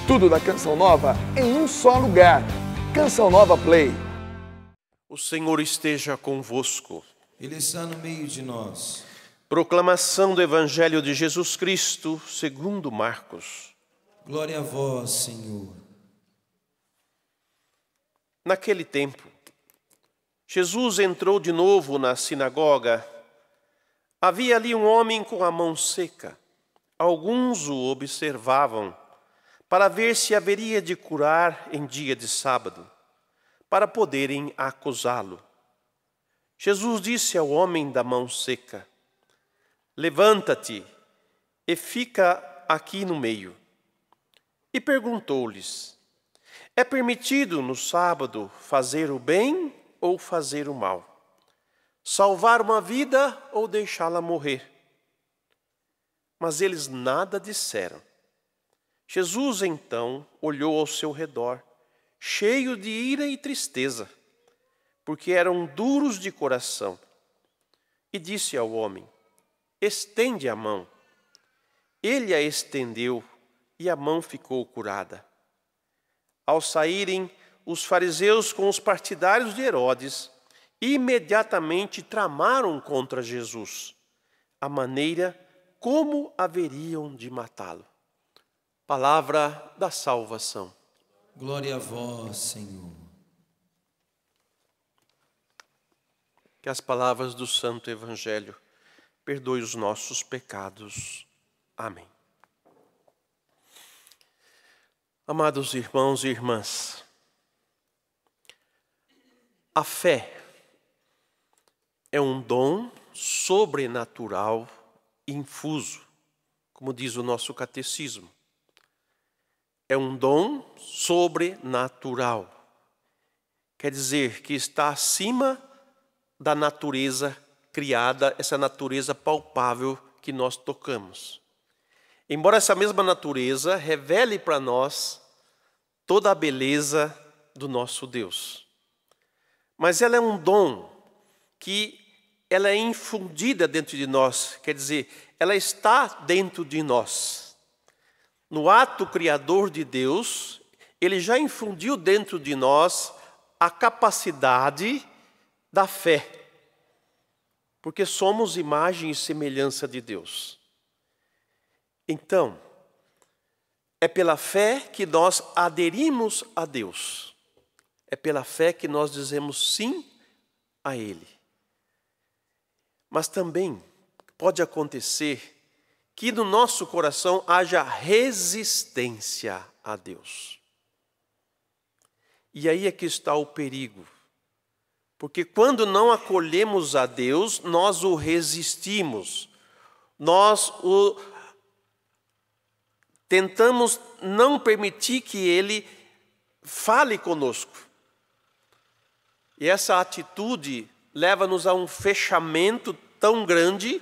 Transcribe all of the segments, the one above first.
Tudo da Canção Nova em um só lugar. Canção Nova Play. O Senhor esteja convosco. Ele está no meio de nós. Proclamação do Evangelho de Jesus Cristo, segundo Marcos. Glória a vós, Senhor. Naquele tempo, Jesus entrou de novo na sinagoga. Havia ali um homem com a mão seca. Alguns o observavam para ver se haveria de curar em dia de sábado, para poderem acusá-lo. Jesus disse ao homem da mão seca: levanta-te e fica aqui no meio. E perguntou-lhes: é permitido no sábado fazer o bem ou fazer o mal? Salvar uma vida ou deixá-la morrer? Mas eles nada disseram. Jesus então olhou ao seu redor, cheio de ira e tristeza, porque eram duros de coração, e disse ao homem: estende a mão. Ele a estendeu e a mão ficou curada. Ao saírem os fariseus com os partidários de Herodes, imediatamente tramaram contra Jesus a maneira como haveriam de matá-lo. Palavra da salvação. Glória a vós, Senhor. Que as palavras do Santo Evangelho perdoem os nossos pecados. Amém. Amados irmãos e irmãs, a fé é um dom sobrenatural infuso, como diz o nosso catecismo. É um dom sobrenatural. Quer dizer que está acima da natureza criada, essa natureza palpável que nós tocamos. Embora essa mesma natureza revele para nós toda a beleza do nosso Deus. Mas ela é um dom que ela é infundida dentro de nós, quer dizer, ela está dentro de nós. No ato criador de Deus, Ele já infundiu dentro de nós a capacidade da fé, porque somos imagem e semelhança de Deus. Então, é pela fé que nós aderimos a Deus. É pela fé que nós dizemos sim a Ele. Mas também pode acontecer que no nosso coração haja resistência a Deus. E aí é que está o perigo. Porque quando não acolhemos a Deus, nós o resistimos. Nós o tentamos não permitir que Ele fale conosco. E essa atitude leva-nos a um fechamento tão grande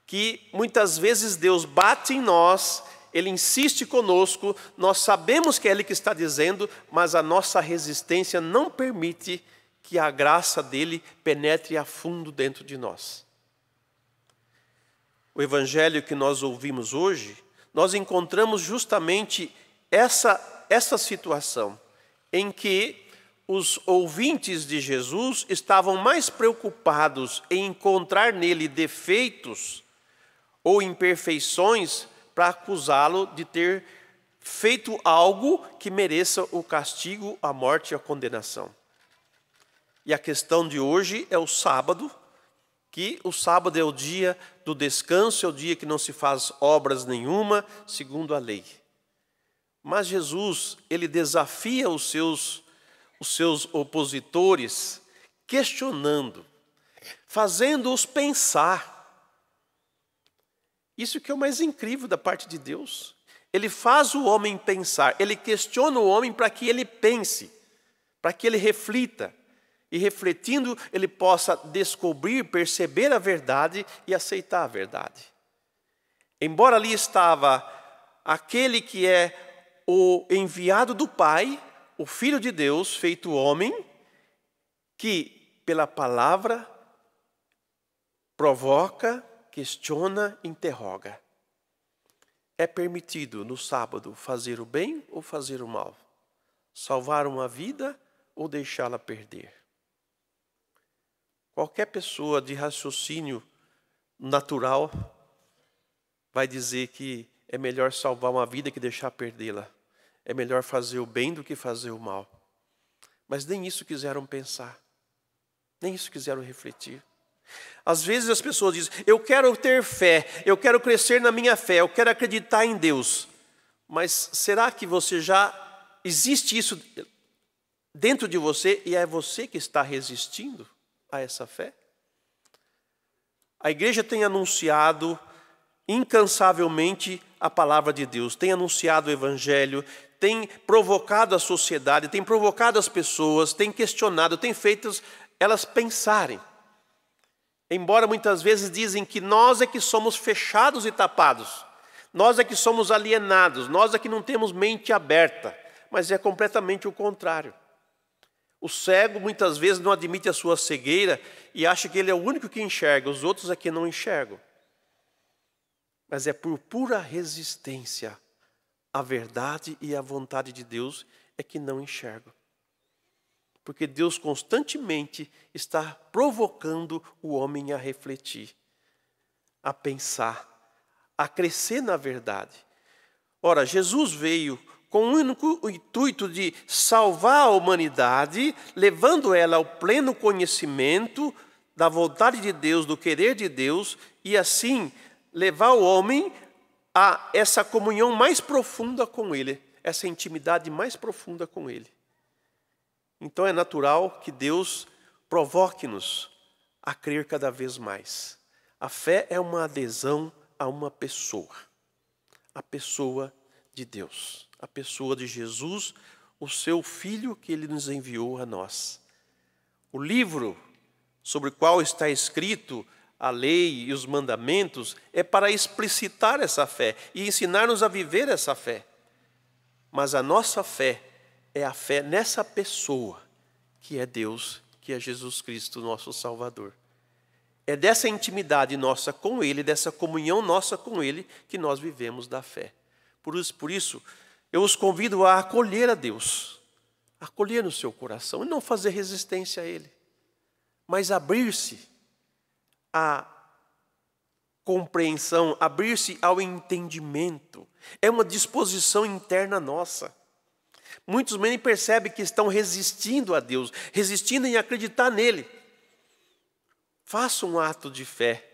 que muitas vezes Deus bate em nós, Ele insiste conosco, nós sabemos que é Ele que está dizendo, mas a nossa resistência não permite que a graça dEle penetre a fundo dentro de nós. O Evangelho que nós ouvimos hoje, nós encontramos justamente essa situação, em que os ouvintes de Jesus estavam mais preocupados em encontrar nele defeitos ou imperfeições para acusá-lo de ter feito algo que mereça o castigo, a morte e a condenação. E a questão de hoje é o sábado, que o sábado é o dia do descanso, é o dia que não se faz obras nenhuma, segundo a lei. Mas Jesus, Ele desafia os seus opositores, questionando, fazendo-os pensar. Isso que é o mais incrível da parte de Deus. Ele faz o homem pensar, Ele questiona o homem para que ele pense, para que ele reflita. E refletindo, ele possa descobrir, perceber a verdade e aceitar a verdade. Embora ali estava aquele que é o enviado do Pai, o Filho de Deus, feito homem, que pela palavra provoca, questiona, interroga. é permitido no sábado fazer o bem ou fazer o mal? Salvar uma vida ou deixá-la perder? Qualquer pessoa de raciocínio natural vai dizer que é melhor salvar uma vida que deixar perdê-la. É melhor fazer o bem do que fazer o mal. Mas nem isso quiseram pensar. Nem isso quiseram refletir. Às vezes as pessoas dizem, eu quero ter fé, eu quero crescer na minha fé, eu quero acreditar em Deus. Mas será que existe isso dentro de você e é você que está resistindo a essa fé? A igreja tem anunciado incansavelmente a palavra de Deus, tem anunciado o evangelho, tem provocado a sociedade, tem provocado as pessoas, tem questionado, tem feito elas pensarem. Embora muitas vezes dizem que nós é que somos fechados e tapados, nós é que somos alienados, nós é que não temos mente aberta, mas é completamente o contrário. O cego muitas vezes não admite a sua cegueira e acha que ele é o único que enxerga, os outros é que não enxergam. Mas é por pura resistência à verdade e à vontade de Deus é que não enxergam. Porque Deus constantemente está provocando o homem a refletir, a pensar, a crescer na verdade. Ora, Jesus veio com o único intuito de salvar a humanidade, levando ela ao pleno conhecimento da vontade de Deus, do querer de Deus, e assim levar o homem a essa comunhão mais profunda com Ele, essa intimidade mais profunda com Ele. Então é natural que Deus provoque-nos a crer cada vez mais. A fé é uma adesão a uma pessoa, a pessoa de Deus, a pessoa de Jesus, o seu Filho que Ele nos enviou a nós. O livro sobre o qual está escrito a lei e os mandamentos é para explicitar essa fé e ensinar-nos a viver essa fé. Mas a nossa fé é a fé nessa pessoa que é Deus, que é Jesus Cristo, nosso Salvador. É dessa intimidade nossa com Ele, dessa comunhão nossa com Ele, que nós vivemos da fé. Por isso, eu os convido a acolher a Deus, acolher no seu coração e não fazer resistência a Ele, mas abrir-se à compreensão, abrir-se ao entendimento. É uma disposição interna nossa. Muitos nem percebem que estão resistindo a Deus, resistindo em acreditar nele. Faça um ato de fé,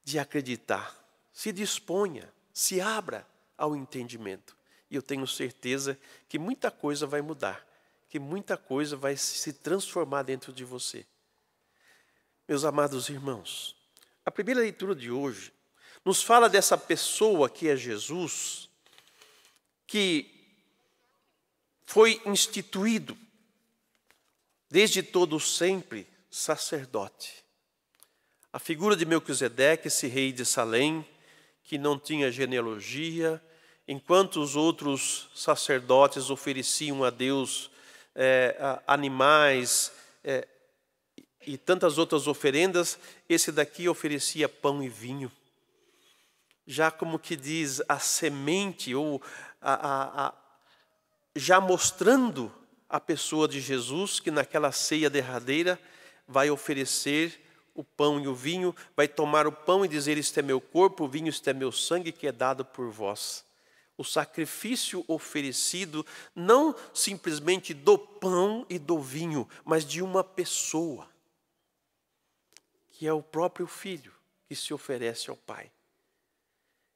de acreditar. Se disponha, se abra ao entendimento. E eu tenho certeza que muita coisa vai mudar, que muita coisa vai se transformar dentro de você. Meus amados irmãos, a primeira leitura de hoje nos fala dessa pessoa que é Jesus, que foi instituído desde todo sempre sacerdote. A figura de Melquisedeque, esse rei de Salém, que não tinha genealogia, enquanto os outros sacerdotes ofereciam a Deus animais e tantas outras oferendas, esse daqui oferecia pão e vinho. Já como que diz a semente, ou já mostrando a pessoa de Jesus, que naquela ceia derradeira vai oferecer o pão e o vinho, vai tomar o pão e dizer, este é meu corpo, o vinho, este é meu sangue, que é dado por vós. O sacrifício oferecido, não simplesmente do pão e do vinho, mas de uma pessoa, que é o próprio Filho, que se oferece ao Pai.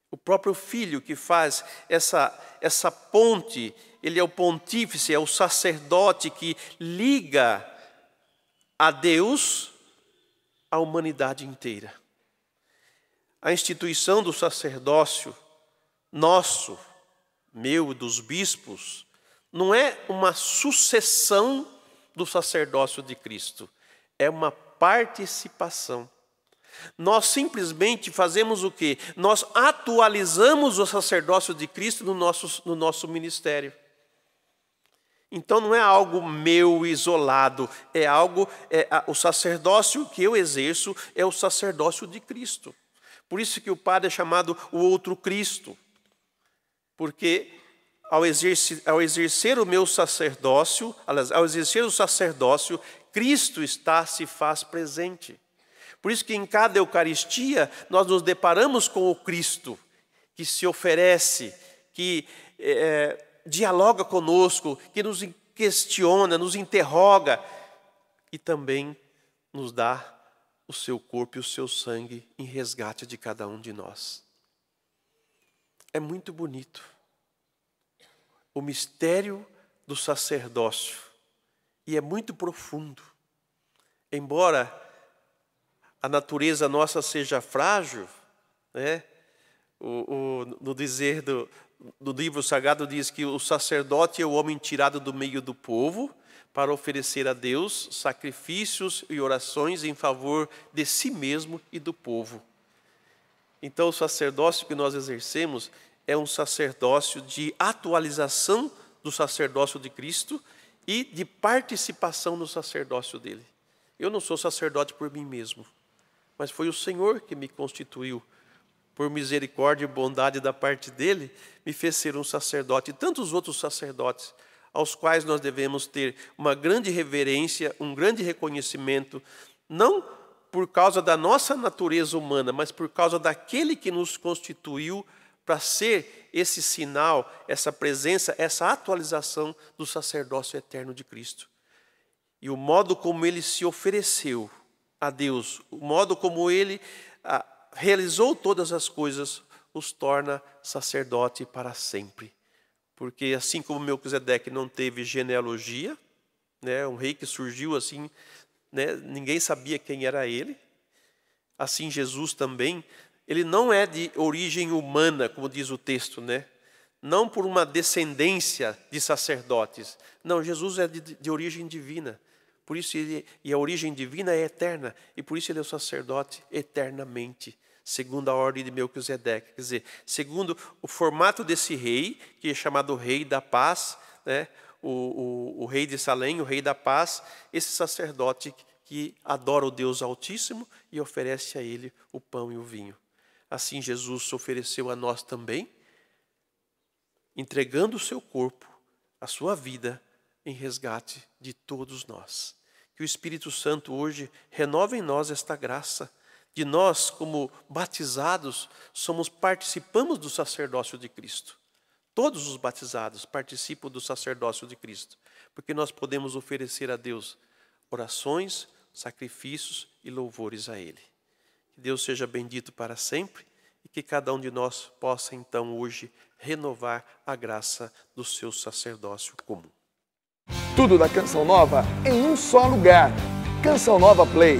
O próprio Filho que faz essa ponte, ele é o pontífice, é o sacerdote que liga a Deus a humanidade inteira. A instituição do sacerdócio nosso, meu, dos bispos, não é uma sucessão do sacerdócio de Cristo, é uma participação. Nós simplesmente fazemos o quê? Nós atualizamos o sacerdócio de Cristo no nosso ministério. Então não é algo meu isolado, o sacerdócio que eu exerço é o sacerdócio de Cristo. Por isso que o padre é chamado o outro Cristo. Porque ao exercer o meu sacerdócio, aliás, ao exercer o sacerdócio, Cristo se faz presente. Por isso que em cada Eucaristia nós nos deparamos com o Cristo, que se oferece, que dialoga conosco, que nos questiona, nos interroga e também nos dá o seu corpo e o seu sangue em resgate de cada um de nós. É muito bonito. O mistério do sacerdócio. E é muito profundo. Embora a natureza nossa seja frágil, né? No dizer do livro sagrado diz que o sacerdote é o homem tirado do meio do povo para oferecer a Deus sacrifícios e orações em favor de si mesmo e do povo. Então o sacerdócio que nós exercemos é um sacerdócio de atualização do sacerdócio de Cristo e de participação no sacerdócio dele. Eu não sou sacerdote por mim mesmo, mas foi o Senhor que me constituiu. Por misericórdia e bondade da parte dele, me fez ser um sacerdote. E tantos outros sacerdotes, aos quais nós devemos ter uma grande reverência, um grande reconhecimento, não por causa da nossa natureza humana, mas por causa daquele que nos constituiu para ser esse sinal, essa presença, essa atualização do sacerdócio eterno de Cristo. E o modo como ele se ofereceu a Deus, o modo como ele realizou todas as coisas, os torna sacerdote para sempre. Porque assim como Melquisedeque não teve genealogia, né, um rei que surgiu assim, né, ninguém sabia quem era ele, assim Jesus também, ele não é de origem humana, como diz o texto, né? Não por uma descendência de sacerdotes. Não, Jesus é de origem divina. Por isso e a origem divina é eterna. E por isso ele é o sacerdote eternamente, segundo a ordem de Melquisedeque. Quer dizer, segundo o formato desse rei, que é chamado Rei da Paz, né? O rei de Salém, o Rei da Paz, esse sacerdote que adora o Deus Altíssimo e oferece a ele o pão e o vinho. Assim Jesus se ofereceu a nós também, entregando o seu corpo, a sua vida, em resgate de todos nós. Que o Espírito Santo hoje renove em nós esta graça, de nós, como batizados, participamos do sacerdócio de Cristo. Todos os batizados participam do sacerdócio de Cristo, porque nós podemos oferecer a Deus orações, sacrifícios e louvores a Ele. Que Deus seja bendito para sempre e que cada um de nós possa então hoje renovar a graça do seu sacerdócio comum. Tudo da Canção Nova em um só lugar. Canção Nova Play.